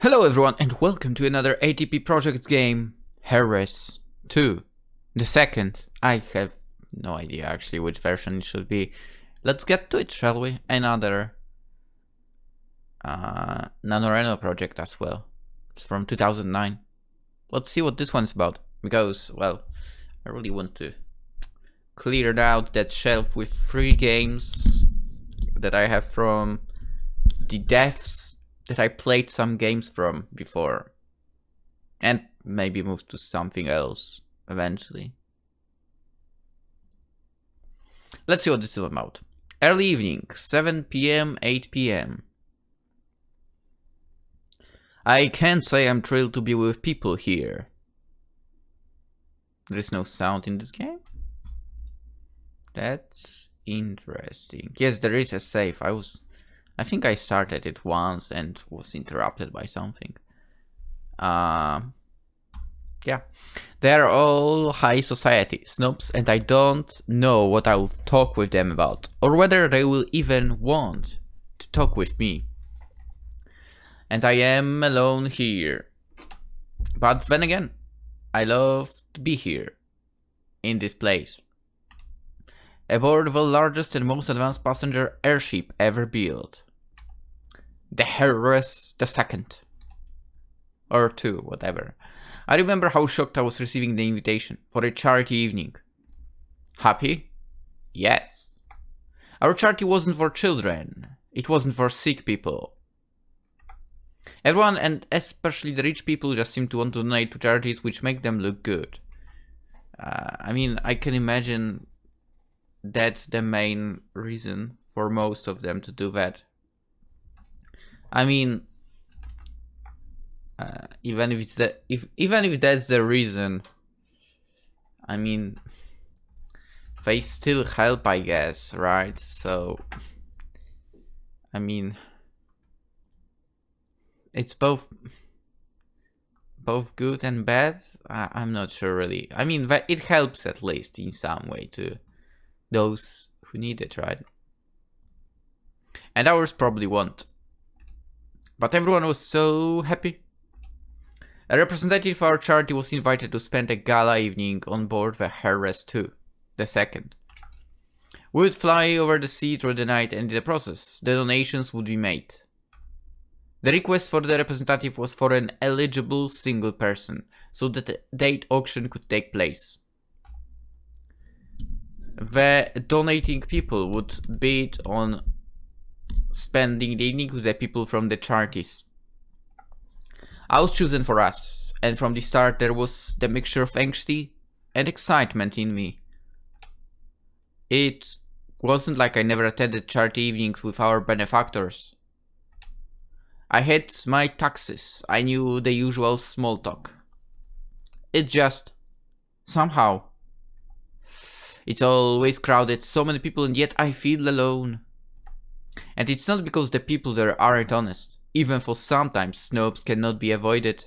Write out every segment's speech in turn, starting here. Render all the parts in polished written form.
Hello everyone and welcome to another ATP Projects game, Heiress II. The second. I have no idea actually which version it should be. Let's get to it, shall we? Another NaNoRenO project as well. It's from 2009. Let's see what this one's about. Because, well, I really want to clear out that shelf with 3 games that I have from the devs that I played some games from before, and maybe move to something else eventually. Let's see what this is about. Early evening, 7 PM, 8 PM. I can't say I'm thrilled to be with people here. There is no sound in this game? That's interesting. Yes, there is a save. I think I started it once and was interrupted by something. Yeah. They're all high society snobs and I don't know what I'll talk with them about, or whether they will even want to talk with me. And I am alone here. But then again, I love to be here, in this place. Aboard the largest and most advanced passenger airship ever built. The Heiress II. Or 2, whatever. I remember how shocked I was receiving the invitation for a charity evening. Happy? Yes. Our charity wasn't for children. It wasn't for sick people. Everyone, and especially the rich people, just seem to want to donate to charities which make them look good. I mean, I can imagine that's the main reason for most of them to do that. I mean, even if that's the reason, I mean, they still help, I guess, right? So, I mean, it's both good and bad. I'm not sure really. I mean, it helps at least in some way to those who need it, right? And ours probably won't. But everyone was so happy. A representative of our charity was invited to spend a gala evening on board the Heiress II, the second. We would fly over the sea through the night, and in the process, the donations would be made. The request for the representative was for an eligible single person, so that the date auction could take place. The donating people would bid on spending the evening with the people from the charities. I was chosen for us, and from the start there was the mixture of angsty and excitement in me. It wasn't like I never attended charity evenings with our benefactors. I had my taxes, I knew the usual small talk. It just, somehow, it's always crowded, so many people, and yet I feel alone. And it's not because the people there aren't honest, even for sometimes snobs cannot be avoided.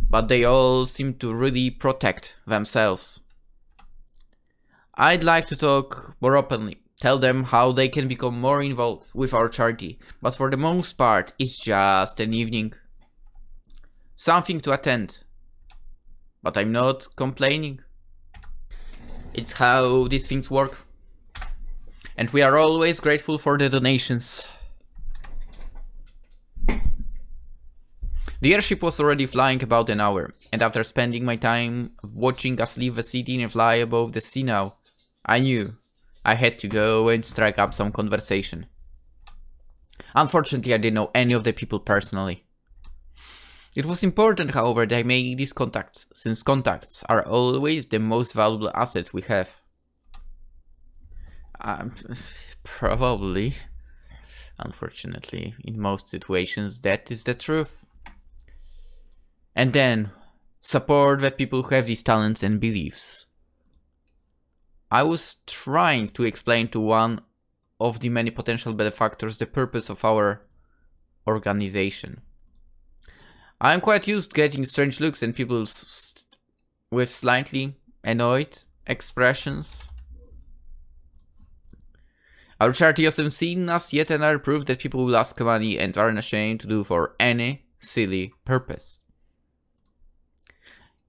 But they all seem to really protect themselves. I'd like to talk more openly, tell them how they can become more involved with our charity, but for the most part it's just an evening. Something to attend. But I'm not complaining. It's how these things work. And we are always grateful for the donations. The airship was already flying about an hour, and after spending my time watching us leave the city and fly above the sea now, I knew I had to go and strike up some conversation. Unfortunately, I didn't know any of the people personally. It was important, however, that I made these contacts, since contacts are always the most valuable assets we have. Probably. Unfortunately, in most situations, that is the truth. And then, support the people who have these talents and beliefs. I was trying to explain to one of the many potential benefactors the purpose of our organization. I'm quite used to getting strange looks and people with slightly annoyed expressions. Our charity hasn't seen us yet another proof that people will ask money and aren't ashamed to do for any silly purpose.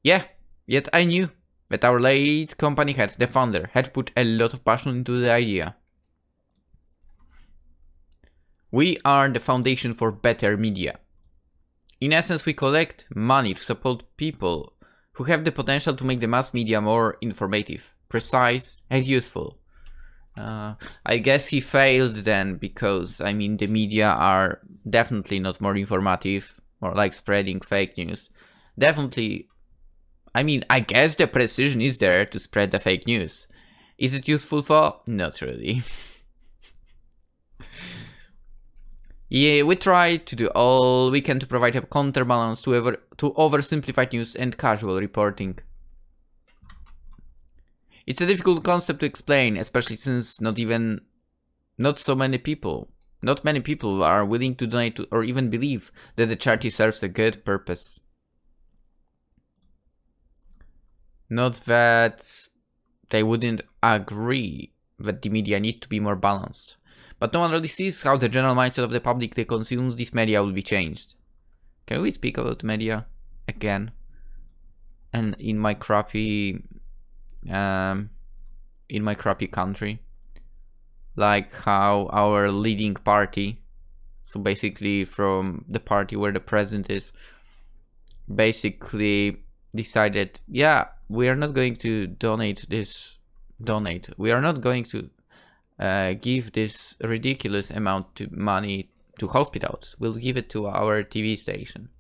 Yeah, yet I knew that our late company head, the founder, had put a lot of passion into the idea. We are the foundation for better media. In essence, we collect money to support people who have the potential to make the mass media more informative, precise, and useful. I guess he failed then, because, I mean, the media are definitely not more informative, or like spreading fake news. Definitely, I mean, I guess the precision is there to spread the fake news. Is it useful for? Not really. Yeah, we try to do all we can to provide a counterbalance to oversimplified news and casual reporting. It's a difficult concept to explain, especially since not many people are willing to donate or even believe that the charity serves a good purpose. Not that they wouldn't agree that the media need to be more balanced, but no one really sees how the general mindset of the public that consumes this media will be changed. Can we speak about media again? And in my crappy country, like how our leading party, so basically from the party where the president is, basically decided, yeah, we are not going to we are not going to give this ridiculous amount of money to hospitals. We'll give it to our TV station,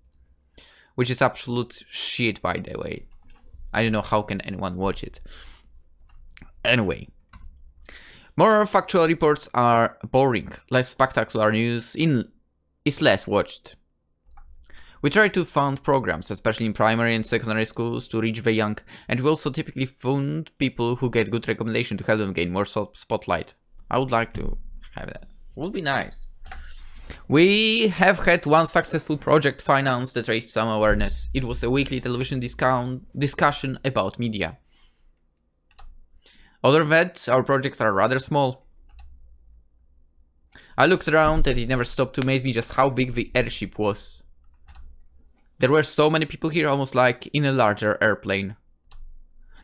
which is absolute shit, by the way. I don't know how can anyone watch it. Anyway, more factual reports are boring. Less spectacular news is less watched. We try to fund programs, especially in primary and secondary schools, to reach the young, and we also typically fund people who get good recommendation to help them gain more spotlight. I would like to have that. Would be nice. We have had one successful project financed that raised some awareness. It was a weekly television discussion about media. Other than that, our projects are rather small. I looked around and it never stopped to amaze me just how big the airship was. There were so many people here, almost like in a larger airplane.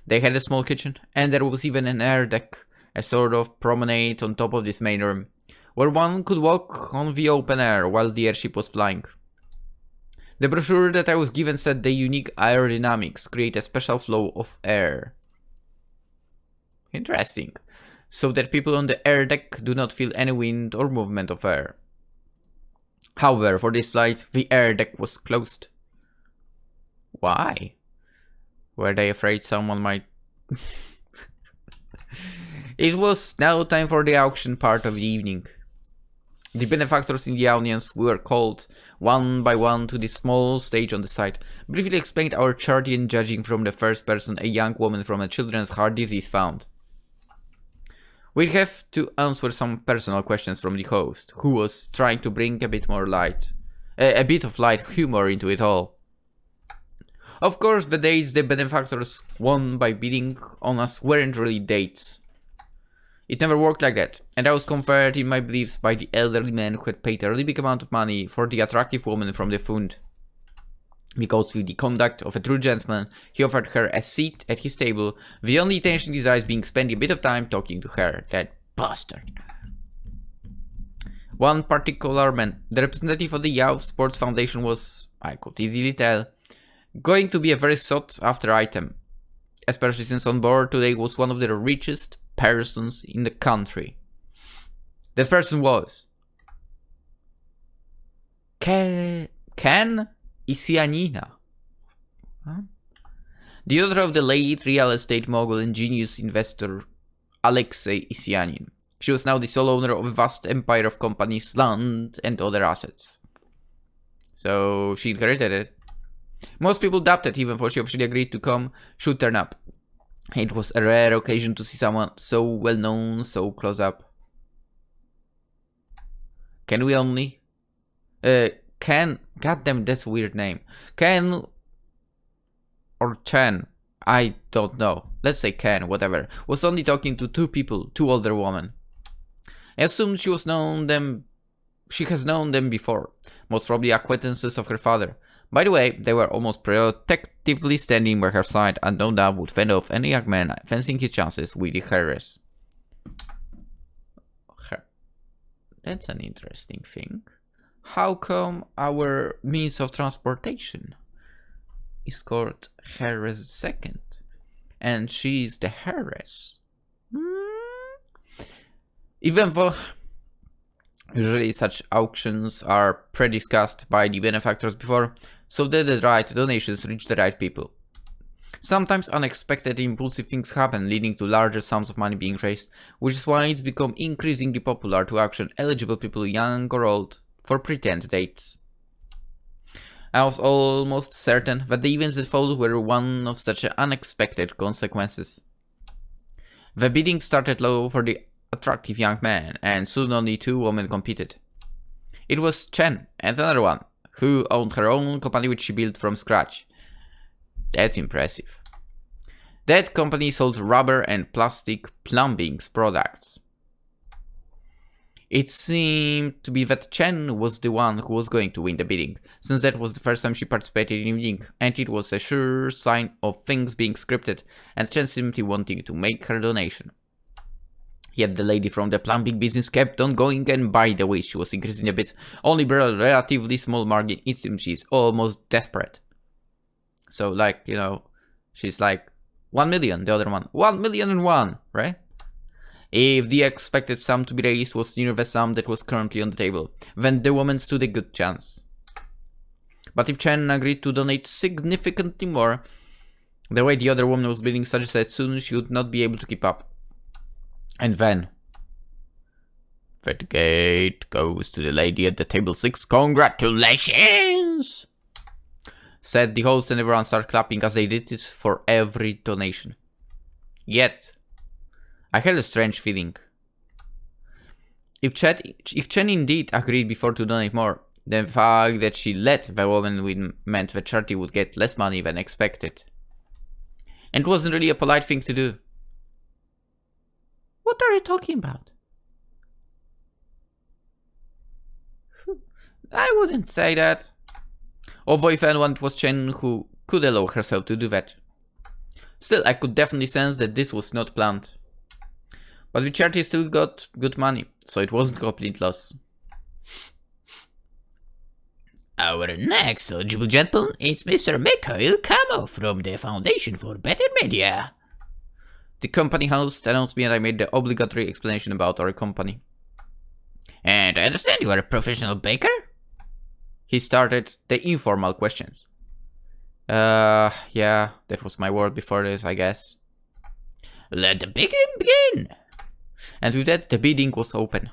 They had a small kitchen, and there was even an air deck, a sort of promenade on top of this main room, where one could walk on the open air while the airship was flying. The brochure that I was given said the unique aerodynamics create a special flow of air. Interesting. So that people on the air deck do not feel any wind or movement of air. However, for this flight, the air deck was closed. Why? Were they afraid someone might... It was now time for the auction part of the evening. The benefactors in the audience were called one by one to the small stage on the side, briefly explained our charity and judging from the first person a young woman from a children's heart disease found. We'd have to answer some personal questions from the host, who was trying to bring a bit of light humor into it all. Of course, the dates the benefactors won by bidding on us weren't really dates. It never worked like that, and I was conferred in my beliefs by the elderly man who had paid a really big amount of money for the attractive woman from the fund. Because with the conduct of a true gentleman, he offered her a seat at his table, the only intention in his eyes being spending a bit of time talking to her, that bastard. One particular man, the representative of the Youth Sports Foundation, was, I could easily tell, going to be a very sought after item, especially since on board today was one of the richest persons in the country. That person was Cen Isyanina, the daughter of the late real estate mogul and genius investor Cen Isyanina. She was now the sole owner of a vast empire of companies, land, and other assets. So she inherited it. Most people doubted even though she officially agreed to come, should turn up. It was a rare occasion to see someone so well known so close up. Can we only... Goddamn, that's a weird name. Ken or Chen, I don't know. Let's say Ken, whatever. Was only talking to two people, two older women. I assumed she was known them. she has known them before, most probably acquaintances of her father. By the way, they were almost protectively standing by her side, and no doubt would fend off any young man fancying his chances with the heiress. That's an interesting thing. How come our means of transportation is called Heiress II, and she is the heiress? Even though usually such auctions are pre-discussed by the benefactors before, so that the right donations reach the right people. Sometimes unexpected impulsive things happen, leading to larger sums of money being raised, which is why it's become increasingly popular to auction eligible people, young or old, for pretend dates. I was almost certain that the events that followed were one of such unexpected consequences. The bidding started low for the attractive young man, and soon only 2 women competed. It was Cen and another one, who owned her own company which she built from scratch. That's impressive. That company sold rubber and plastic plumbing products. It seemed to be that Cen was the one who was going to win the bidding, since that was the first time she participated in bidding, and it was a sure sign of things being scripted, and Cen simply wanting to make her donation. Yet the lady from the plumbing business kept on going, and by the way she was increasing a bit, only by a relatively small margin. It seems she's almost desperate. So, like, you know, she's like 1 million, the other one 1,000,001, right? If the expected sum to be raised was near the sum that was currently on the table, then the woman stood a good chance. But if Cen agreed to donate significantly more, the way the other woman was bidding suggested that soon she would not be able to keep up. And then, that gate goes to the lady at the table 6. Congratulations! Said the host, and everyone started clapping as they did it for every donation. Yet, I had a strange feeling. If Cen indeed agreed before to donate more, the fact that she let the woman win meant the charity would get less money than expected. And it wasn't really a polite thing to do. What are you talking about? I wouldn't say that. Although if anyone, it was Cen who could allow herself to do that. Still, I could definitely sense that this was not planned. But the charity still got good money, so it wasn't complete loss. Our next eligible gentleman is Mr. Mikhail from the Foundation for Better Media. The company host announced me, and I made the obligatory explanation about our company. And I understand you are a professional baker? He started the informal questions. Yeah, that was my word before this, I guess. Let the bidding begin! And with that, the bidding was open.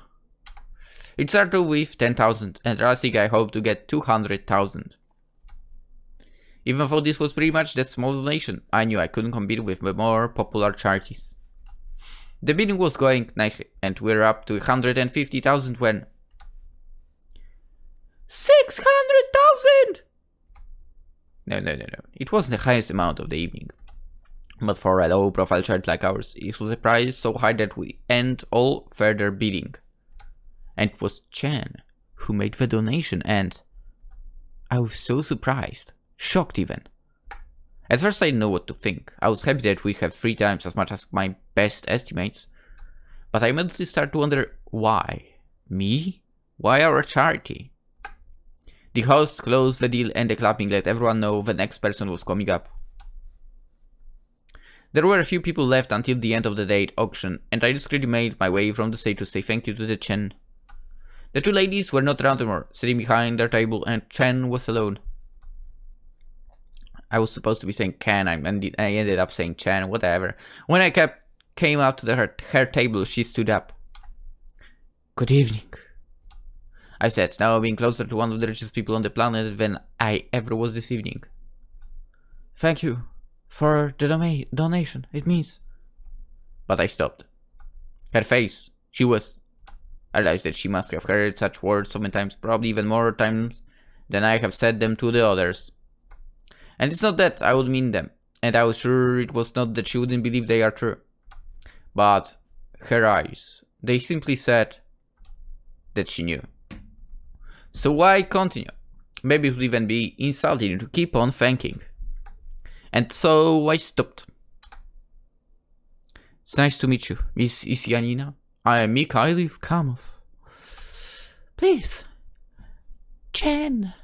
It started with 10,000, and Rasig I hoped to get 200,000. Even though this was pretty much that small donation, I knew I couldn't compete with the more popular charities. The bidding was going nicely, and we were up to 150,000 when... 600,000! No. It wasn't the highest amount of the evening. But for a low-profile charity like ours, it was a price so high that we end all further bidding. And it was Cen who made the donation, and I was so surprised, shocked even. At first I didn't know what to think. I was happy that we have 3 times as much as my best estimates, but I immediately started to wonder why. Me? Why our charity? The host closed the deal, and the clapping let everyone know the next person was coming up. There were a few people left until the end of the date auction, and I discreetly made my way from the stage to say thank you to the Cen. The 2 ladies were not around anymore, sitting behind their table, and Cen was alone. I was supposed to be saying Can, I ended up saying Cen, whatever. When I came up to her table, she stood up. Good evening, I said, now being closer to one of the richest people on the planet than I ever was this evening. Thank you for the donation, it means... But I stopped. Her face, I realized that she must have heard such words so many times, probably even more times than I have said them to the others. And it's not that I would mean them, and I was sure it was not that she wouldn't believe they are true. But her eyes, they simply said that she knew. So I continue. Maybe it would even be insulting to keep on thanking. And so I stopped. It's nice to meet you, Miss Isyanina. I am Mikhail Kamov. Please. Cen,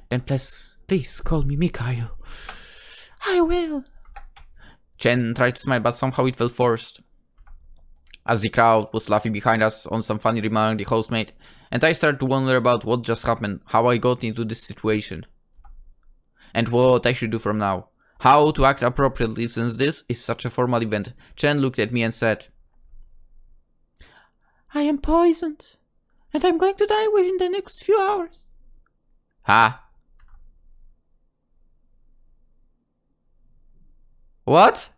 then please call me Mikhail. I will. Cen tried to smile, but somehow it felt forced. As the crowd was laughing behind us on some funny remark the host made, and I started to wonder about what just happened, how I got into this situation, and what I should do from now. How to act appropriately since this is such a formal event. Cen looked at me and said, I am poisoned, and I'm going to die within the next few hours. Ha? What?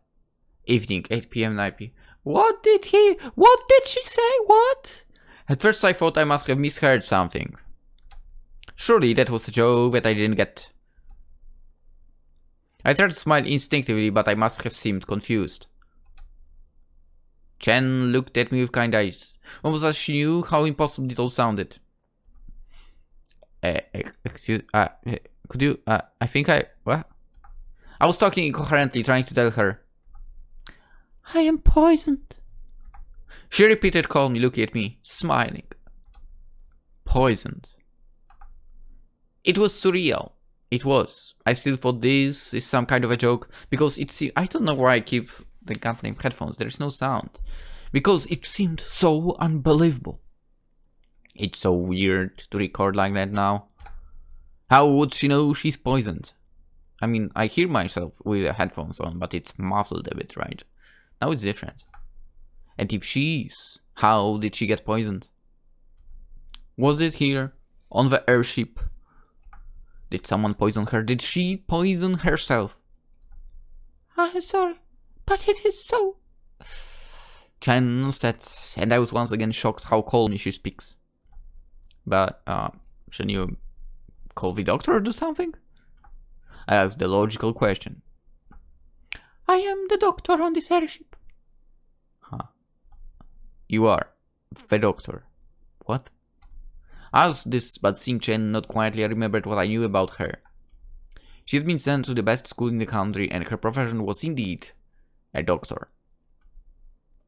Evening, 8 p.m. 9 p.m. What did she say? What? At first I thought I must have misheard something. Surely that was a joke that I didn't get. I tried to smile instinctively, but I must have seemed confused. Cen looked at me with kind eyes, almost as she knew how impossible it all sounded. Could you, what? I was talking incoherently, trying to tell her. I am poisoned. She repeated calmly, looking at me, smiling. Poisoned. It was surreal. It was. I still thought this is some kind of a joke, because it seemed, I don't know why I keep the goddamn headphones, there's no sound. Because it seemed so unbelievable. It's so weird to record like that now. How would she know she's poisoned? I mean, I hear myself with the headphones on, but it's muffled a bit, right? Now it's different. And if she is, how did she get poisoned? Was it here, on the airship? Did someone poison her? Did she poison herself? I'm sorry, but it is so. Cen said, and I was once again shocked how calmly she speaks. But, shouldn't you call the doctor or do something? I asked the logical question. I am the doctor on this airship. Huh. You are the doctor. What? I asked this, but seeing Cen not quietly, I remembered what I knew about her. She had been sent to the best school in the country, and her profession was indeed a doctor.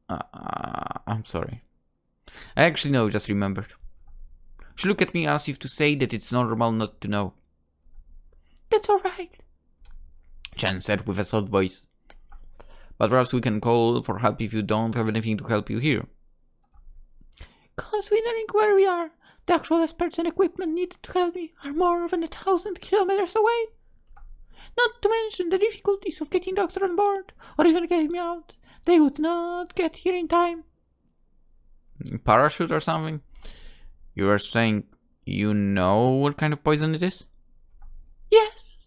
I'm sorry. I actually know, just remembered. She looked at me as if to say that it's normal not to know. That's alright, Cen said with a soft voice. But perhaps we can call for help if you don't have anything to help you here. Considering where we are, the actual experts and equipment needed to help me are more than 1,000 kilometers away. Not to mention the difficulties of getting doctor on board, or even getting me out. They would not get here in time. Parachute or something? You are saying you know what kind of poison it is? Yes,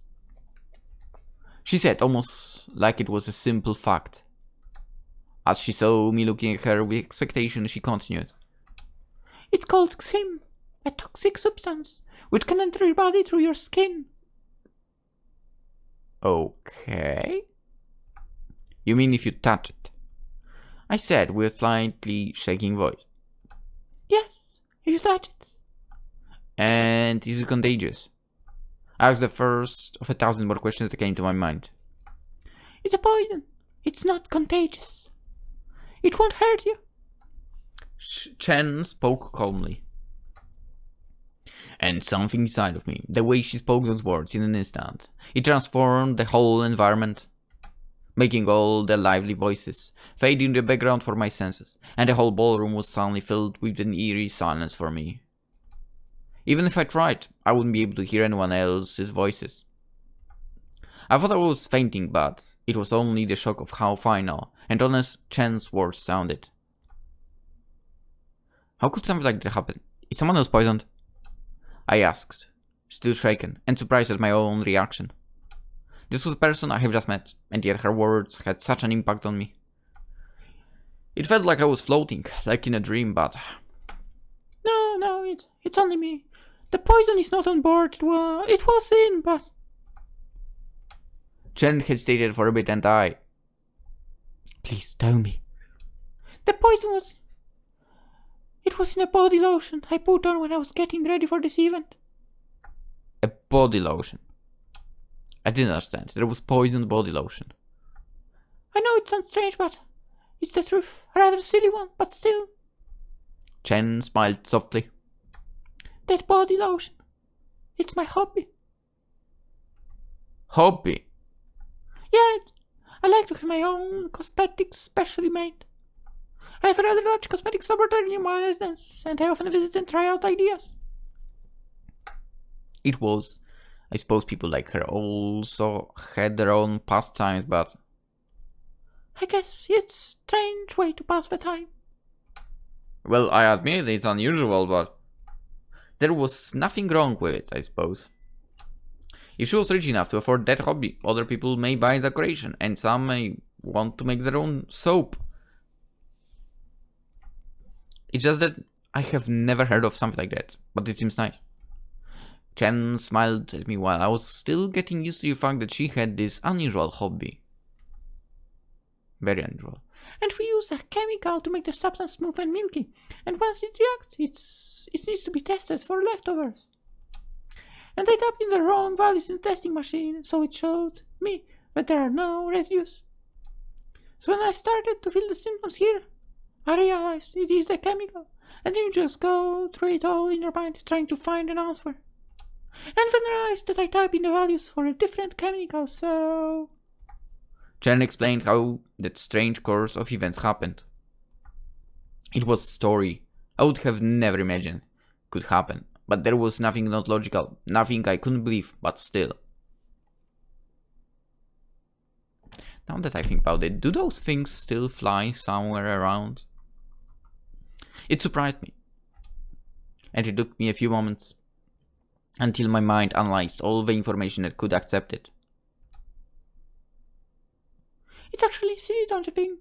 she said, almost like it was a simple fact. As she saw me looking at her with expectation, she continued. It's called Xim, a toxic substance, which can enter your body through your skin. Okay. You mean if you touch it? I said with a slightly shaking voice. Yes, if you touch it. And is it contagious? I asked the first of 1,000 more questions that came to my mind. It's a poison. It's not contagious. It won't hurt you. Cen spoke calmly. And something inside of me, the way she spoke those words in an instant, it transformed the whole environment, making all the lively voices fade in the background for my senses, and the whole ballroom was suddenly filled with an eerie silence for me. Even if I tried, I wouldn't be able to hear anyone else's voices. I thought I was fainting, but it was only the shock of how final and honest Cen's words sounded. How could something like that happen? Is someone else poisoned? I asked, still shaken and surprised at my own reaction. This was a person I have just met, and yet her words had such an impact on me. It felt like I was floating, like in a dream, but... No, it's only me. The poison is not on board. It was in, but... Cen hesitated for a bit and I... Please tell me. The poison was... It was in a body lotion I put on when I was getting ready for this event. A body lotion. I didn't understand. There was poisoned body lotion. I know it sounds strange, but it's the truth. A rather silly one, but still. Cen smiled softly. That body lotion. It's my hobby. Hobby? Yeah, I like to have my own cosmetics specially made. I have a rather large cosmetics laboratory near my residence, and I often visit and try out ideas. It was. I suppose people like her also had their own pastimes, but... I guess it's a strange way to pass the time. Well, I admit it's unusual, but... there was nothing wrong with it, I suppose. If she was rich enough to afford that hobby, other people may buy decoration, and some may want to make their own soap. It's just that I have never heard of something like that, but it seems nice. Cen smiled at me while I was still getting used to the fact that she had this unusual hobby. Very unusual. And we use a chemical to make the substance smooth and milky, and once it reacts, it needs to be tested for leftovers. And I tapped in the wrong values in the testing machine, so it showed me that there are no residues. So when I started to feel the symptoms here, I realized it is the chemical, and then you just go through it all in your mind trying to find an answer. And then I realized that I typed in the values for a different chemical, so... Cen explained how that strange course of events happened. It was a story I would have never imagined could happen, but there was nothing not logical, nothing I couldn't believe, but still. Now that I think about it, do those things still fly somewhere around? It surprised me, and it took me a few moments until my mind analyzed all the information that could accept it. It's actually silly, don't you think?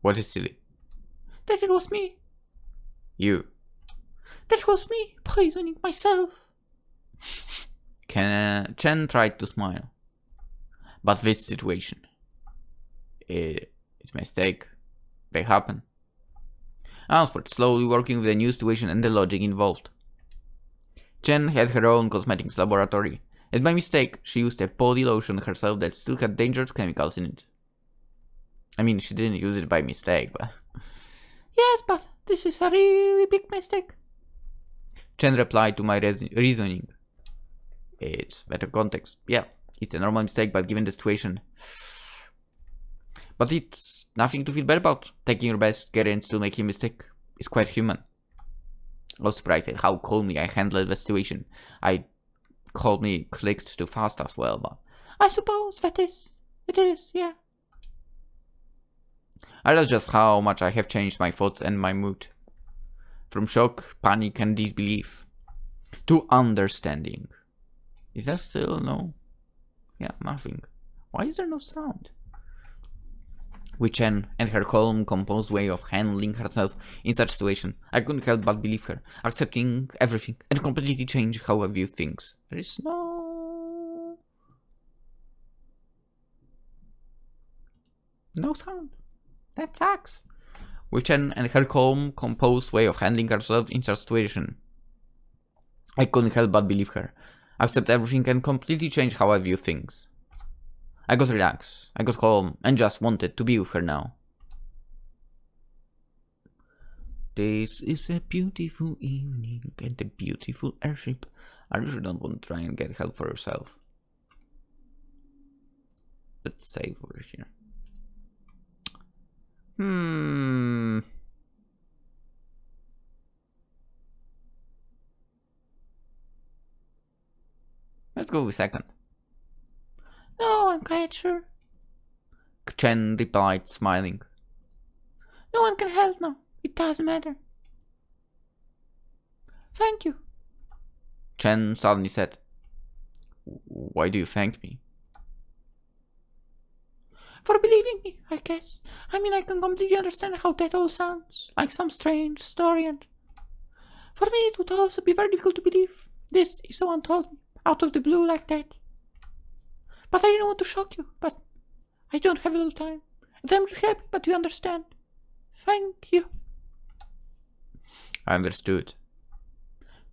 What is silly? That it was me. You. That was me poisoning myself. Cen tried to smile. But this situation, it's a mistake. They happen. I answered, slowly working with the new situation and the logic involved. Cen had her own cosmetics laboratory, and by mistake, she used a body lotion herself that still had dangerous chemicals in it. I mean, she didn't use it by mistake, but... Yes, but this is a really big mistake. Cen replied to my reasoning. It's better context. Yeah, it's a normal mistake, but given the situation... But it's nothing to feel bad about. Taking your best care and still making a mistake is quite human. I was surprised at how calmly I handled the situation. I calmly clicked too fast as well, but... I suppose that is... It is, yeah. I realized just how much I have changed my thoughts and my mood. From shock, panic and disbelief to understanding. Is there still no? Yeah, nothing. Why is there no sound? With Cen and her calm, composed way of handling herself in such a situation, I couldn't help but believe her, accepting everything and completely change how I view things. There is no sound. That sucks. With Cen and her calm, composed way of handling herself in such a situation, I couldn't help but believe her, accept everything and completely change how I view things. I got relaxed, I got calm, and just wanted to be with her now. This is a beautiful evening at a beautiful airship. I really don't want to try and get help for yourself. Let's save over here. Let's go with second. No, I'm quite sure. Cen replied, smiling. No one can help now. It doesn't matter. Thank you. Cen suddenly said, "Why do you thank me?" For believing me, I guess. I mean, I can completely understand how that all sounds. Like some strange story, and... For me, it would also be very difficult to believe this if someone told me, out of the blue like that. But I didn't want to shock you, but I don't have a little time. And I'm happy, but you understand. Thank you. I understood.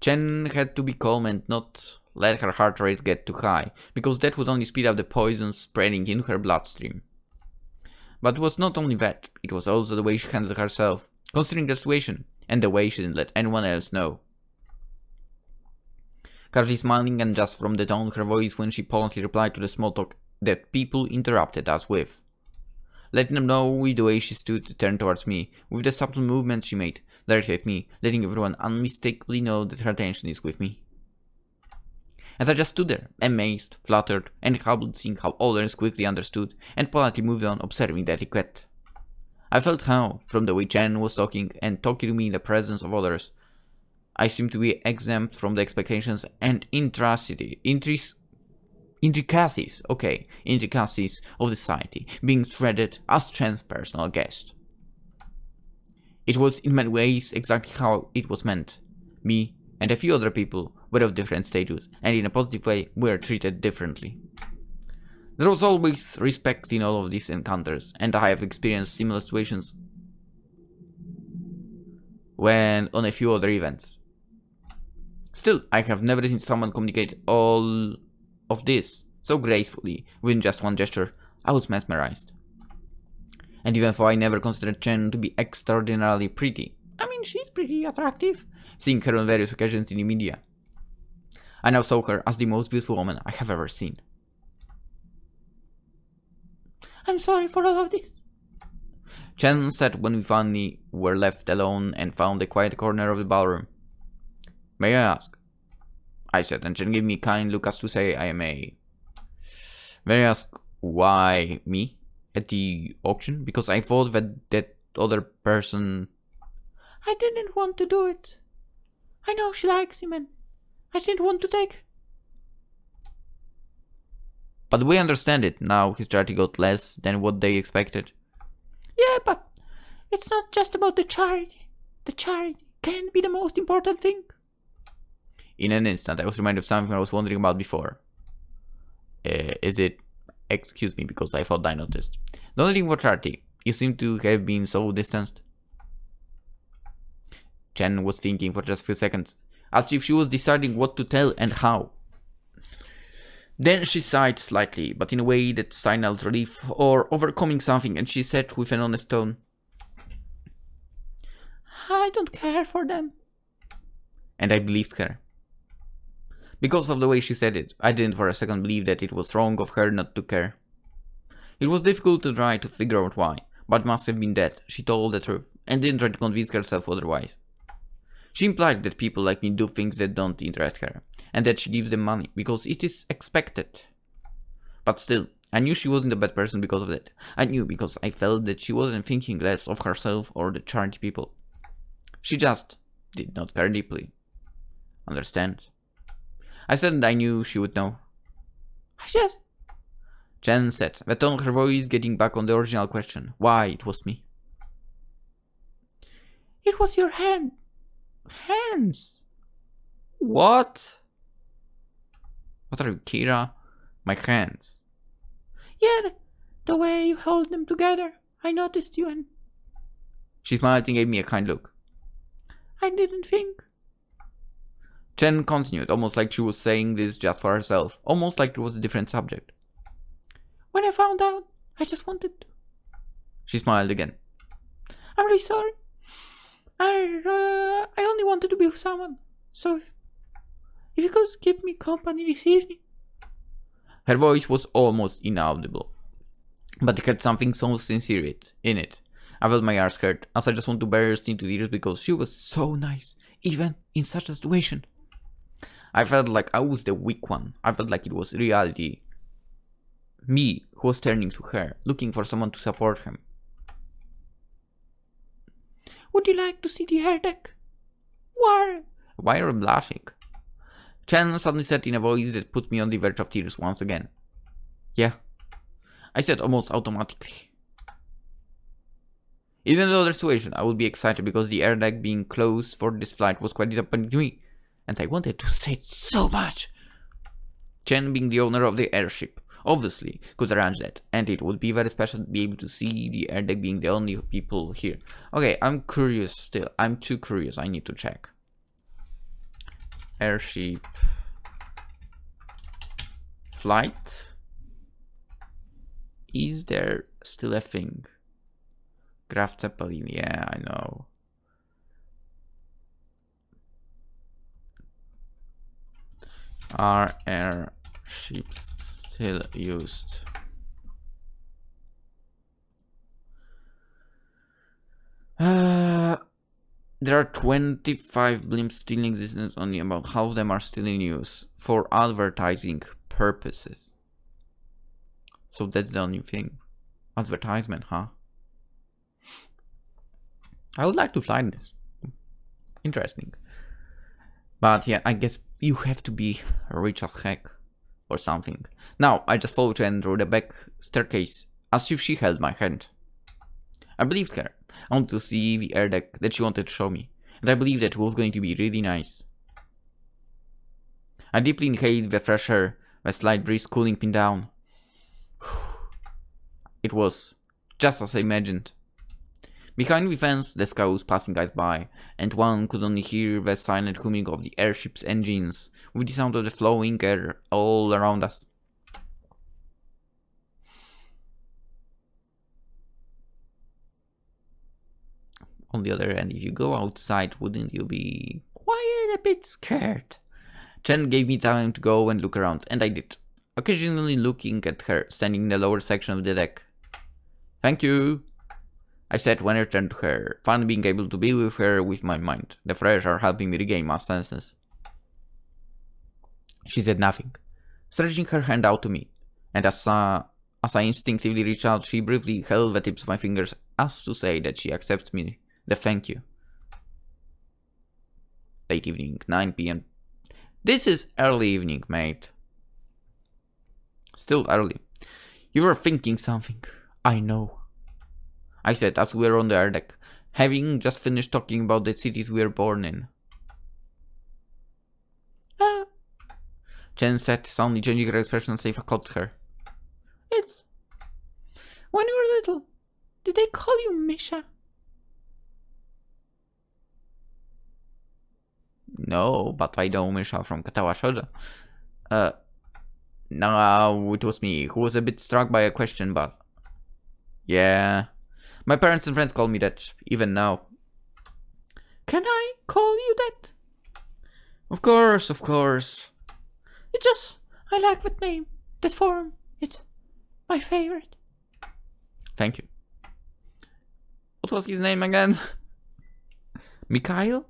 Cen had to be calm and not let her heart rate get too high, because that would only speed up the poison spreading in her bloodstream. But it was not only that, it was also the way she handled herself, considering the situation, and the way she didn't let anyone else know. Carefully smiling, and just from the tone of her voice when she politely replied to the small talk that people interrupted us with. Letting them know with the way she stood turned towards me, with the subtle movements she made, directly at me, letting everyone unmistakably know that her attention is with me. As I just stood there, amazed, fluttered, and humbled, seeing how others quickly understood and politely moved on, observing the etiquette. I felt how, from the way Cen was talking and talking to me in the presence of others, I seemed to be exempt from the expectations and intricacies of society, being treated as Cen's personal guest. It was in many ways exactly how it was meant. Me and a few other people were of different status, and in a positive way were treated differently. There was always respect in all of these encounters, and I have experienced similar situations when on a few other events. Still, I have never seen someone communicate all of this so gracefully with just one gesture. I was mesmerized. And even though I never considered Cen to be extraordinarily pretty, I mean, she's pretty attractive. seeing her on various occasions in the media, I now saw her as the most beautiful woman I have ever seen. I'm sorry for all of this. Cen said when we finally were left alone and found a quiet corner of the ballroom. May I ask? I said, and Cen gave me a kind look as to say I may. May I ask why me at the auction? Because I thought that other person... I didn't want to do it. I know she likes him and I didn't want to take. But we understand it, now his charity got less than what they expected. Yeah, but it's not just about the charity. The charity can be the most important thing. In an instant, I was reminded of something I was wondering about before. Is it... Excuse me, because I thought I noticed. Not only for charity, you seem to have been so distanced. Cen was thinking for just a few seconds, as if she was deciding what to tell and how. Then she sighed slightly, but in a way that signaled relief or overcoming something, and she said with an honest tone, I don't care for them. And I believed her. Because of the way she said it, I didn't for a second believe that it was wrong of her not to care. It was difficult to try to figure out why, but it must have been that she told the truth, and didn't try to convince herself otherwise. She implied that people like me do things that don't interest her, and that she gives them money because it is expected. But still, I knew she wasn't a bad person because of that. I knew because I felt that she wasn't thinking less of herself or the charity people. She just did not care deeply. Understand? I said that I knew she would know. Yes. Cen said, the tone of her voice getting back on the original question, why it was me. It was your hands. What? What are you, Kira? My hands. Yeah, the way you hold them together. I noticed you and... She smiled and gave me a kind look. I didn't think. Cen continued, almost like she was saying this just for herself, almost like it was a different subject. When I found out, I just wanted to. She smiled again. I'm really sorry. I only wanted to be with someone. So, if you could keep me company this evening. Her voice was almost inaudible, but it had something so sincere in it. I felt my ears hurt, as I just wanted to burst into tears because she was so nice, even in such a situation. I felt like I was the weak one. I felt like it was reality. Me, who was turning to her, looking for someone to support him. Would you like to see the air deck? Why are you blushing? Cen suddenly said in a voice that put me on the verge of tears once again. Yeah, I said almost automatically. In another situation, I would be excited because the air deck being closed for this flight was quite disappointing to me, and I wanted to say it so much. Cen, being the owner of the airship, obviously could arrange that, and it would be very special to be able to see the air deck being the only people here. Okay, I'm curious still. I'm too curious. I need to check. Airship flight. Is there still a thing? Graf Zeppelin, yeah, I know. Are airships still used? There are 25 blimps still in existence, only about half of them are still in use for advertising purposes. So that's the only thing. Advertisement, huh? I would like to fly this. Interesting. But yeah, I guess you have to be rich as heck or something. Now, I just followed Cen through the back staircase as if she held my hand. I believed her. I wanted to see the air deck that she wanted to show me, and I believed that it was going to be really nice. I deeply inhaled the fresh air, the slight breeze cooling me down. It was just as I imagined. Behind the fence, the sky was passing us by, and one could only hear the silent humming of the airship's engines, with the sound of the flowing air all around us. On the other hand, if you go outside, wouldn't you be quite a bit scared? Cen gave me time to go and look around, and I did, occasionally looking at her standing in the lower section of the deck. Thank you, I said when I turned to her, fun being able to be with her with my mind. The fresh air helping me regain my senses. She said nothing, stretching her hand out to me, and as I instinctively reached out, she briefly held the tips of my fingers as to say that she accepts me the thank you. Late evening, 9 p.m. This is early evening, mate. Still early. You were thinking something. I know, I said as we were on the air deck, having just finished talking about the cities we were born in. Cen said, suddenly changing her expression as if I caught her. It's... when you were little, did they call you Misha? No, but I know Misha from Katawa Shoja. No, it was me who was a bit struck by a question, but... yeah, my parents and friends call me that, even now. Can I call you that? Of course, of course. It just... I like that name, that form. It's my favorite. Thank you. What was his name again? Mikhail?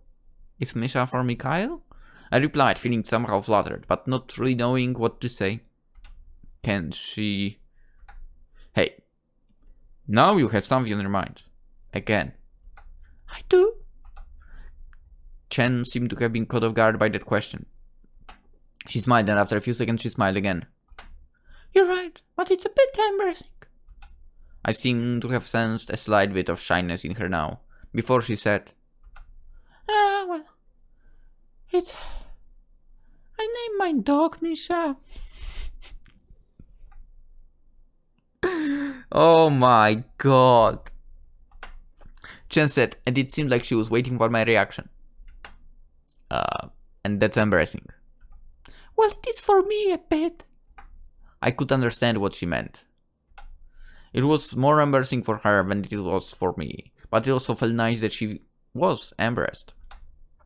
Is Misha for Mikhail? I replied, feeling somehow flattered, but not really knowing what to say. Can she... Hey. Now you have something on your mind. Again. I do? Cen seemed to have been caught off guard by that question. She smiled, and after a few seconds she smiled again. You're right, but it's a bit embarrassing. I seemed to have sensed a slight bit of shyness in her now, before she said, Well, it's... I named my dog Misha. Oh my god. Cen said, and it seemed like she was waiting for my reaction. And that's embarrassing. Well, it is for me a bit. I could understand what she meant. It was more embarrassing for her than it was for me, but it also felt nice that she was embarrassed.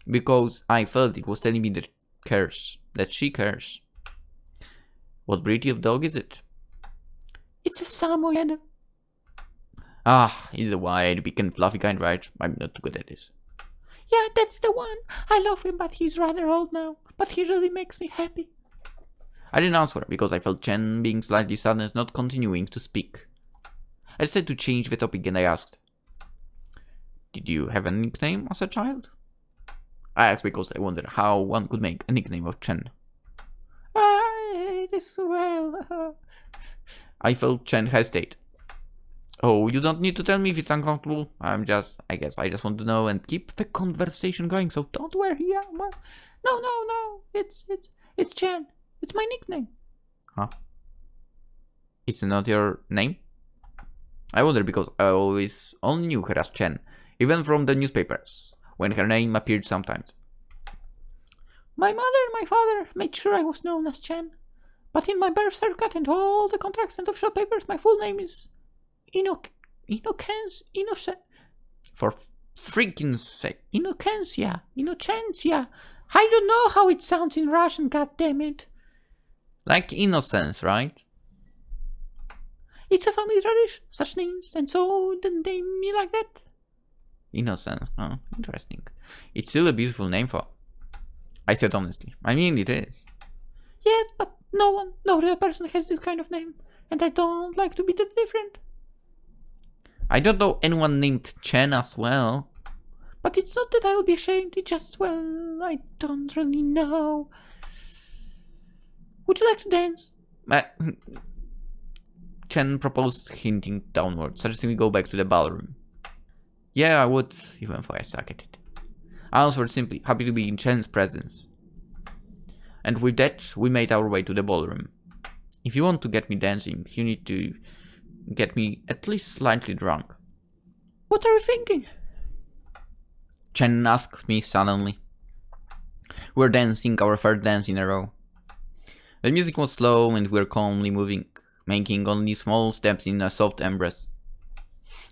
Because I felt it was telling me that she cares. What breed of dog is it? It's a Samoyed. Ah, he's a wide, big and fluffy kind, right? I'm not too good at this. Yeah, that's the one. I love him, but he's rather old now. But he really makes me happy. I didn't answer because I felt Cen being slightly saddened, not continuing to speak. I decided to change the topic and I asked, did you have a nickname as a child? I asked because I wondered how one could make a nickname of Cen. It is well... I felt Cen hesitate. Oh, you don't need to tell me if it's uncomfortable. I guess I just want to know and keep the conversation going, so don't worry. Yeah, well, no. It's Cen. It's my nickname. Huh? It's not your name? I wonder because I always only knew her as Cen, even from the newspapers, when her name appeared sometimes. My mother and my father made sure I was known as Cen. But in my birth certificate and all the contracts and official papers, my full name is Innocent. For freaking sake. Innocencia. I don't know how it sounds in Russian, god damn it. Like innocence, right? It's a family tradition, such names, and so they name me like that. Innocence, huh? Interesting. It's still a beautiful name for. I said honestly. I mean, it is. Yes, but no real person has this kind of name, and I don't like to be that different. I don't know anyone named Cen as well. But it's not that I will be ashamed, it's just, well, I don't really know. Would you like to dance? Cen proposed, hinting downward, suggesting we go back to the ballroom. Yeah, I would, even though I suck at it. I answered simply, happy to be in Cen's presence. And with that, we made our way to the ballroom. If you want to get me dancing, you need to get me at least slightly drunk. What are you thinking? Cen asked me suddenly. We were dancing our third dance in a row. The music was slow and we were calmly moving, making only small steps in a soft embrace.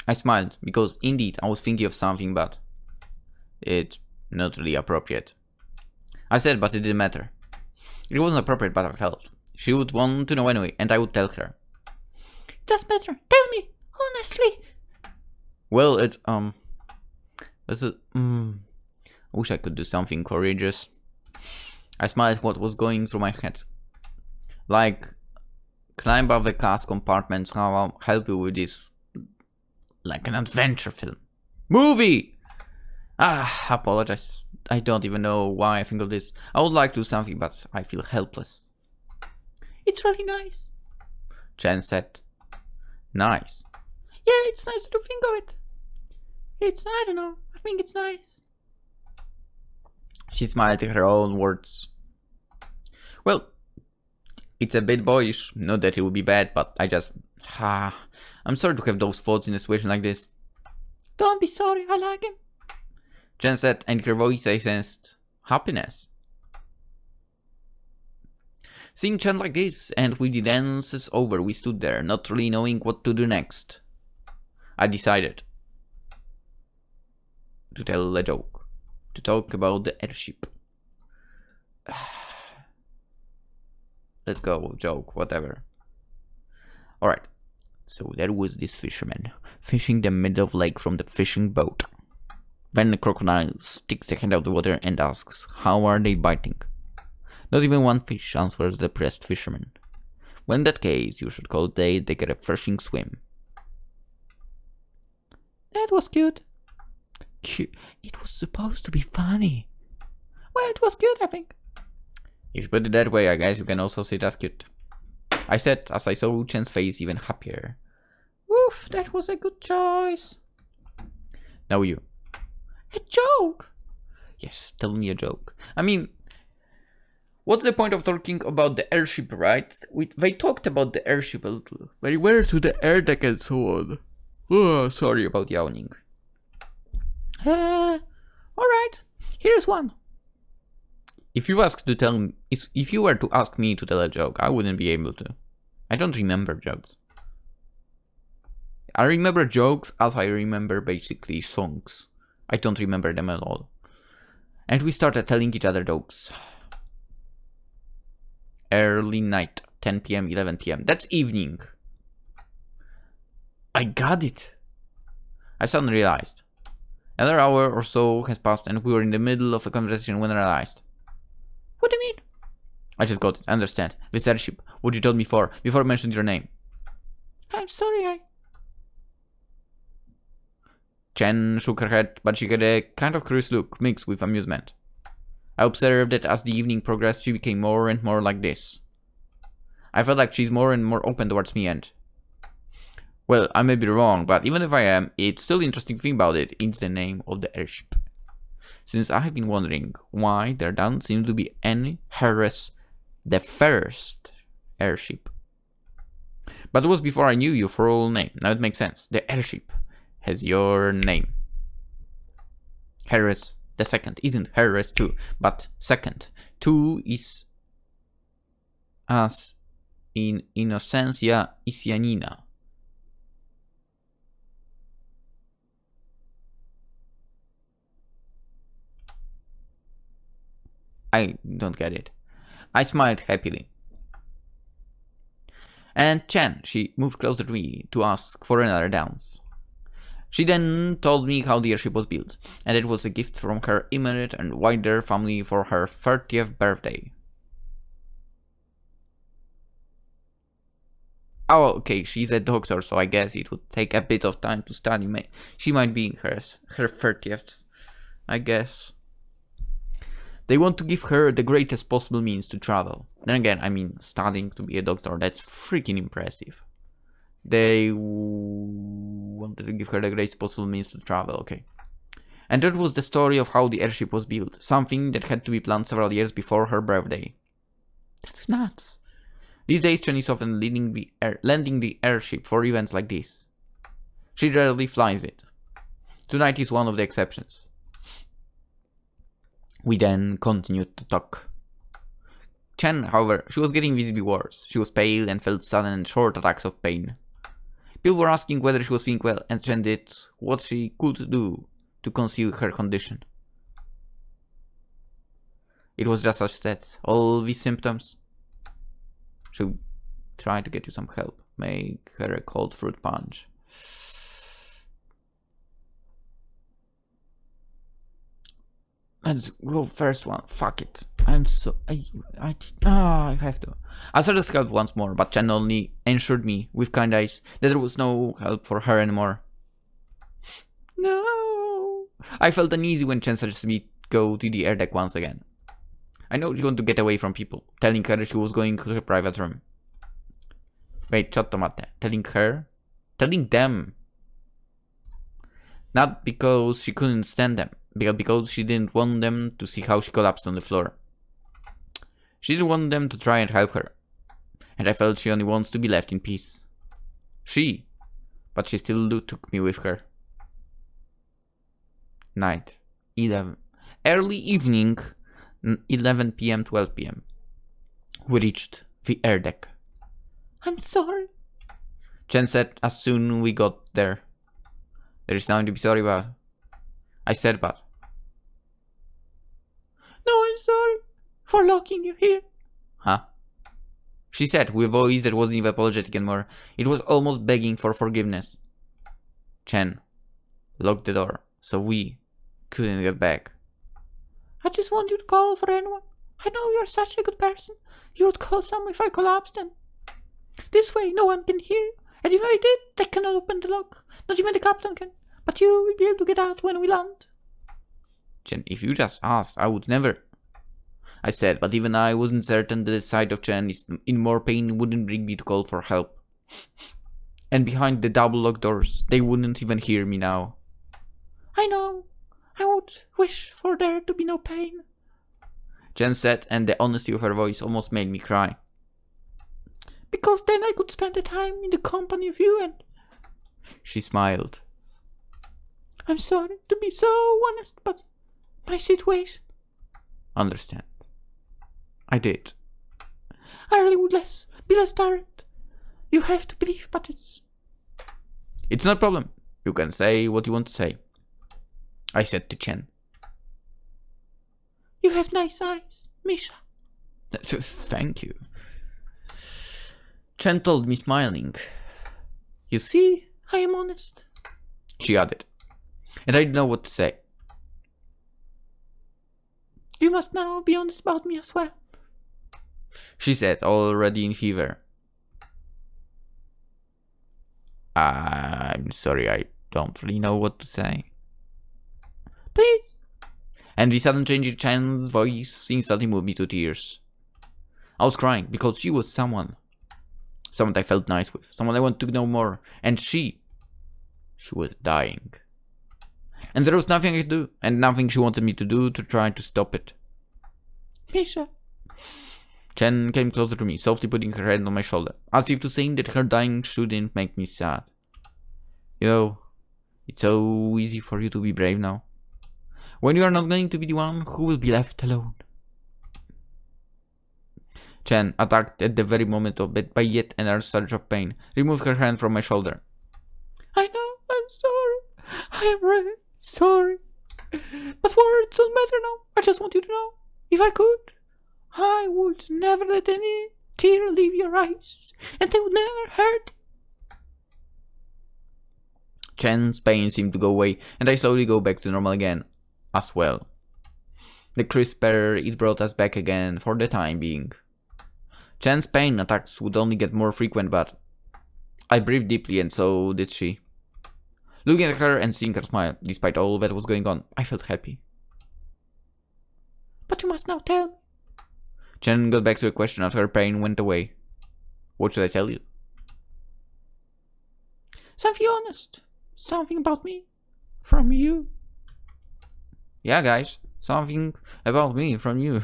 I smiled, because indeed I was thinking of something, but it's not really appropriate. I said, but it didn't matter. It wasn't appropriate, but I felt. She would want to know anyway, and I would tell her. It does matter. Tell me, honestly. Well, it's, I wish I could do something courageous. I smiled at what was going through my head. Like, climb up the cast compartments, how I'll help you with this. Like an adventure film. Movie! Apologize. I don't even know why I think of this. I would like to do something, but I feel helpless. It's really nice. Cen said. Nice. Yeah, it's nice to think of it. I don't know. I think it's nice. She smiled at her own words. Well, it's a bit boyish. Not that it would be bad, but I'm sorry to have those thoughts in a situation like this. Don't be sorry, I like him. Cen said, and in her voice I sensed happiness. Seeing Cen like this, and with the dances over, we stood there, not really knowing what to do next. I decided to tell a joke, to talk about the airship. Let's go, joke, whatever. Alright, so there was this fisherman, fishing the middle of the lake from the fishing boat. Then the crocodile sticks the head out of the water and asks, how are they biting? Not even one fish, answers the pressed fisherman. Well, in that case, you should call they get a refreshing swim. That was cute. It was supposed to be funny. Well, it was cute, I think. If you put it that way, I guess you can also say that's cute. I said, as I saw Cen's face even happier. Oof, that was a good choice. Now you. A joke? Yes, tell me a joke. I mean, what's the point of talking about the airship, right? They talked about the airship a little. They were to the air deck and so on. Oh, sorry about yawning. Alright. Here's one. If you were to ask me to tell a joke, I wouldn't be able to. I don't remember jokes. I remember jokes as I remember basically songs. I don't remember them at all. And we started telling each other jokes. Early night, 10 p.m., 11 p.m. That's evening. I got it. I suddenly realized. Another hour or so has passed and we were in the middle of a conversation when I realized. What do you mean? I just got it, I understand. This airship, what you told me before I mentioned your name. I'm sorry, Cen shook her head, but she had a kind of curious look, mixed with amusement. I observed that as the evening progressed, she became more and more like this. I felt like she's more and more open towards me and... Well, I may be wrong, but even if I am, it's still interesting thing about it. It's the name of the airship. Since I have been wondering why there doesn't seem to be any Heiress the first airship. But it was before I knew your full name. Now it makes sense. The airship has your name. Heiress II isn't Heiress II, but second. 2 is as in Cen Isyanina. I don't get it. I smiled happily. And Cen, she moved closer to me to ask for another dance. She then told me how the airship was built, and it was a gift from her immediate and wider family for her 30th birthday. Oh, okay, she's a doctor, so I guess it would take a bit of time to study. She might be in her 30th, I guess. They want to give her the greatest possible means to travel. Then again, I mean, studying to be a doctor, that's freaking impressive. They wanted to give her the greatest possible means to travel, okay. And that was the story of how the airship was built. Something that had to be planned several years before her birthday. That's nuts. These days, Cen is often landing the airship for events like this. She rarely flies it. Tonight is one of the exceptions. We then continued to talk. Cen, however, she was getting visibly worse. She was pale and felt sudden and short attacks of pain. People were asking whether she was feeling well, and Cen did what she could do to conceal her condition. It was just as she said, all these symptoms. She tried to get you some help. Make her a cold fruit punch. Let's go first one. Fuck it. I have to. I started help once more, but Cen only assured me with kind eyes that there was no help for her anymore. No. I felt uneasy when Cen suggested me go to the air deck once again. I know she wanted to get away from people, telling her she was going to her private room. Wait, chattomate. Telling her? Telling them. Not because she couldn't stand them, but because she didn't want them to see how she collapsed on the floor. She didn't want them to try and help her. And I felt she only wants to be left in peace. But she still took me with her. Night. 11. Early evening. 11 p.m. 12 p.m. We reached the air deck. I'm sorry, Cen said as soon as we got there. There is nothing to be sorry about. I said, but. No, I'm sorry for locking you here. Huh? She said with a voice that wasn't even apologetic anymore. It was almost begging for forgiveness. Cen locked the door so we couldn't get back. I just want you to call for anyone. I know you're such a good person. You would call someone if I collapsed, and this way no one can hear you. And if I did, they cannot open the lock. Not even the captain can. But you will be able to get out when we land. Cen, if you just asked, I would never. I said, but even I wasn't certain that the sight of Cen in more pain wouldn't bring me to call for help. And behind the double locked doors, they wouldn't even hear me now. I know. I would wish for there to be no pain, Cen said, and the honesty of her voice almost made me cry. Because then I could spend the time in the company of you, and... She smiled. I'm sorry to be so honest, but my situation... Understand. I did. I really would be less direct. You have to believe, but it's... It's no problem. You can say what you want to say. I said to Cen. You have nice eyes, Misha. Thank you. Cen told me, smiling. You see, I am honest. She added. And I didn't know what to say. You must now be honest about me as well. She said, already in fever. I'm sorry, I don't really know what to say. Please. And the sudden change in Cen's voice instantly moved me to tears. I was crying because she was someone I felt nice with, someone I wanted to know more, and she was dying. And there was nothing I could do, and nothing she wanted me to do to try to stop it. Misha, Cen came closer to me, softly putting her hand on my shoulder, as if to say that her dying shouldn't make me sad. You know, it's so easy for you to be brave now, when you are not going to be the one who will be left alone. Cen, attacked at the very moment of it by yet another surge of pain, removed her hand from my shoulder. I know, I'm sorry. I am really sorry. But words don't matter now. I just want you to know, if I could, I would never let any tear leave your eyes, and they would never hurt. Cen's pain seemed to go away, and I slowly go back to normal again, as well. The crisp air, it brought us back again for the time being. Cen's pain attacks would only get more frequent, but I breathed deeply, and so did she. Looking at her and seeing her smile, despite all that was going on, I felt happy. But you must now tell me. Cen got back to the question after her pain went away. What should I tell you? Something honest. Something about me. From you. Yeah, guys. Something about me from you.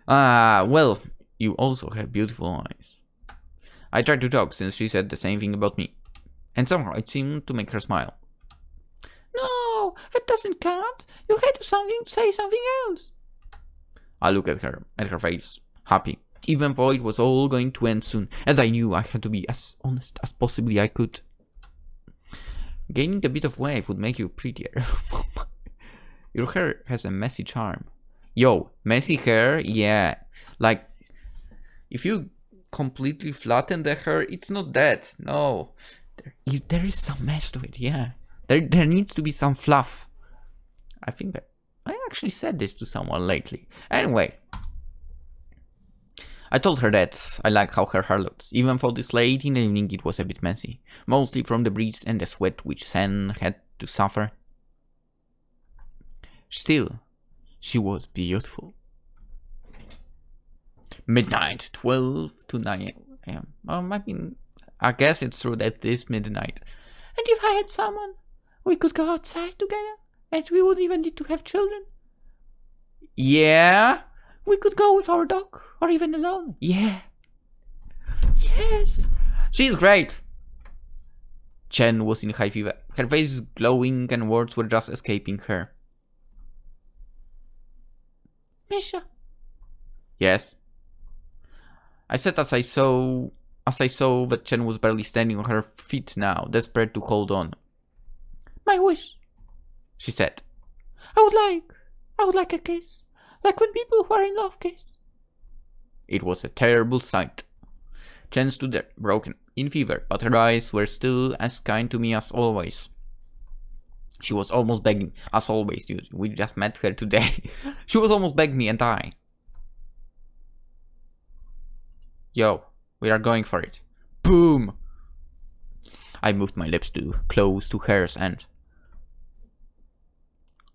Well, you also have beautiful eyes. I tried to talk since she said the same thing about me, and somehow it seemed to make her smile. No, that doesn't count. You had to say something else. I looked at her face, happy, even though it was all going to end soon, as I knew I had to be as honest as possibly I could. Gaining a bit of weight would make you prettier. Your hair has a messy charm. Yo, messy hair? Yeah. Like, if you completely flatten the hair, it's not that. No. There is some mess to it, yeah. There needs to be some fluff. I think that I actually said this to someone lately. Anyway. I told her that I like how her hair looks, even though this late in the evening it was a bit messy. Mostly from the breeze and the sweat which Cen had to suffer. Still, she was beautiful. Midnight, 12 to 9 a.m. I guess it's true that it's midnight. And if I had someone, we could go outside together, and we wouldn't even need to have children. Yeah? We could go with our dog, or even alone. Yeah. Yes. She's great. Cen was in high fever. Her face is glowing and words were just escaping her. Misha. Yes. I said as I saw that Cen was barely standing on her feet now, desperate to hold on. My wish, she said. I would like a kiss. Like when people who are in love kiss. It was a terrible sight. Cen stood there, broken, in fever, but her eyes were still as kind to me as always. She was almost begging, as always, dude. We just met her today. She was almost begging me, and I. Yo, we are going for it. Boom! I moved my lips close to hers and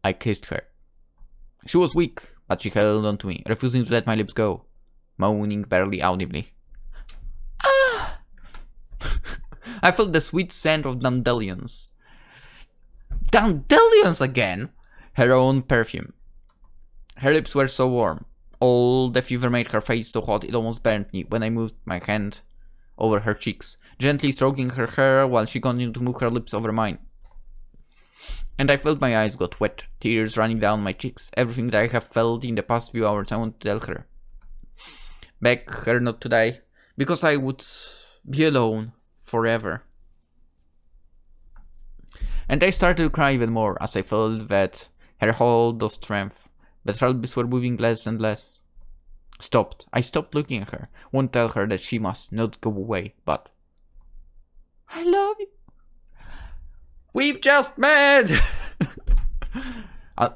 I kissed her. She was weak, but she held on to me, refusing to let my lips go, moaning barely audibly. Ah! I felt the sweet scent of dandelions. Dandelions again! Her own perfume. Her lips were so warm. All the fever made her face so hot it almost burned me when I moved my hand over her cheeks, gently stroking her hair while she continued to move her lips over mine. And I felt my eyes got wet, tears running down my cheeks, everything that I have felt in the past few hours I want to tell her. Beg her not to die, because I would be alone forever. And I started to cry even more as I felt that her hold of strength, but her lips were moving less and less. I stopped looking at her, won't tell her that she must not go away, but... I love you. We've just met!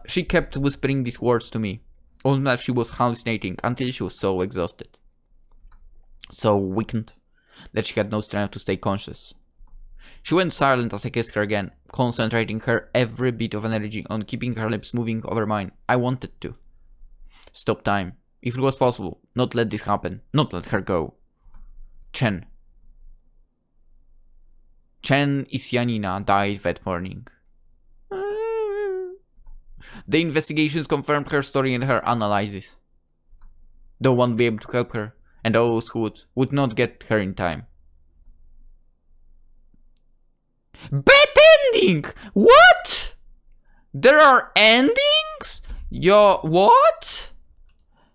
She kept whispering these words to me, almost as she was hallucinating, until she was so exhausted, so weakened, that she had no strength to stay conscious. She went silent as I kissed her again, concentrating her every bit of energy on keeping her lips moving over mine. I wanted to stop time, if it was possible, not let this happen, not let her go. Cen Isyanina died that morning. The investigations confirmed her story and her analysis. don't want to be able to help her, and those who would not get her in time. Bad ending! What? There are endings? Yo, what?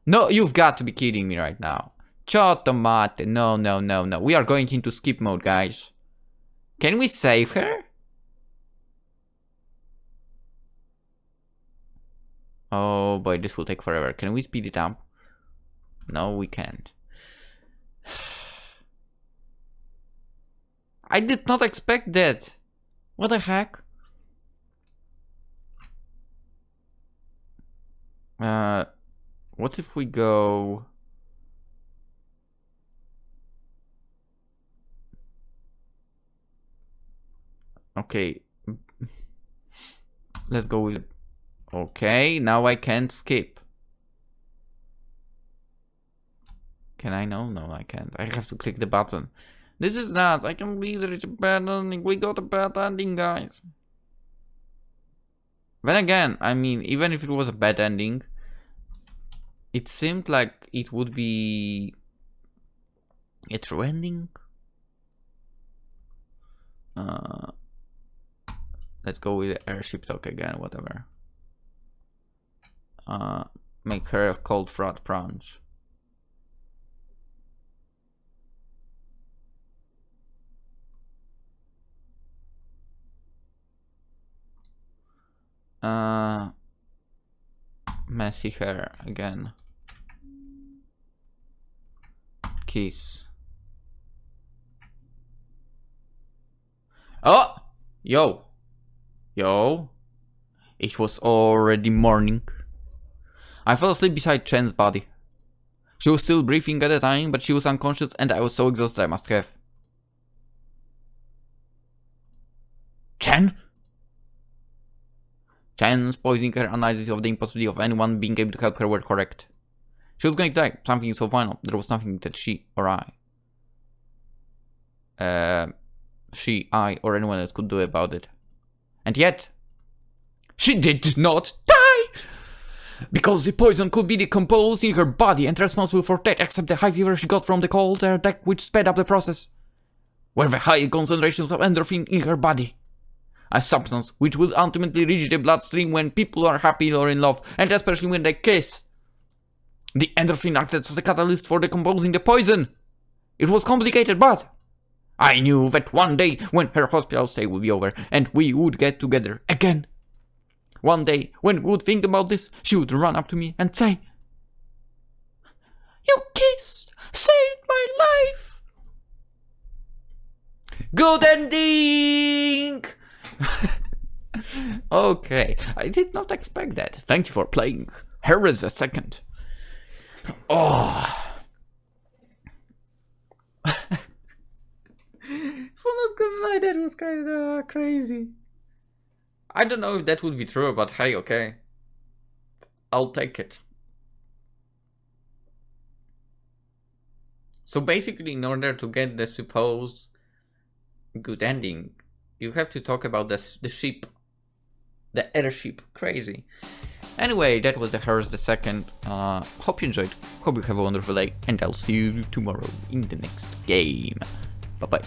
No, you've got to be kidding me right now. Ciao tomate, no, no, no, no. We are going into skip mode, guys. Can we save her? Oh boy, this will take forever. Can we speed it up? No, we can't. I did not expect that. What the heck? What if we go... Okay. Let's go with... Okay, now I can't skip. Can I? No, I can't. I have to click the button. This is nuts. I can't believe that it's a bad ending. We got a bad ending, guys. Then again, I mean, even if it was a bad ending, it seemed like it would be a true ending. Let's go with the airship talk again, whatever. Make her a cold frog punch. Messy hair again. Kiss. Oh! Yo! It was already morning. I fell asleep beside Cen's body. She was still breathing at the time, but she was unconscious and I was so exhausted I must have. Cen? Cen's poisoning her analysis of the impossibility of anyone being able to help her were correct. She was going to die. Something so final. There was nothing that she or I, or anyone else could do about it. And yet, she did not die! Because the poison could be decomposed in her body and responsible for death, except the high fever she got from the cold air deck, which sped up the process. Were the high concentrations of endorphin in her body. A substance which will ultimately reach the bloodstream when people are happy or in love, and especially when they kiss. The endorphin acted as a catalyst for decomposing the poison. It was complicated, but I knew that one day when her hospital stay would be over and we would get together again. One day when we would think about this, she would run up to me and say, "You kissed, saved my life." Good ending! Okay, I did not expect that. Thank you for playing Heiress II. Oh. For not gonna lie, that was kind of crazy. I don't know if that would be true, but hey, okay. I'll take it. So basically, in order to get the supposed good ending, you have to talk about the ship. The airship. Crazy. Anyway, that was the Heiress II. Hope you enjoyed. Hope you have a wonderful day. And I'll see you tomorrow in the next game. Bye-bye.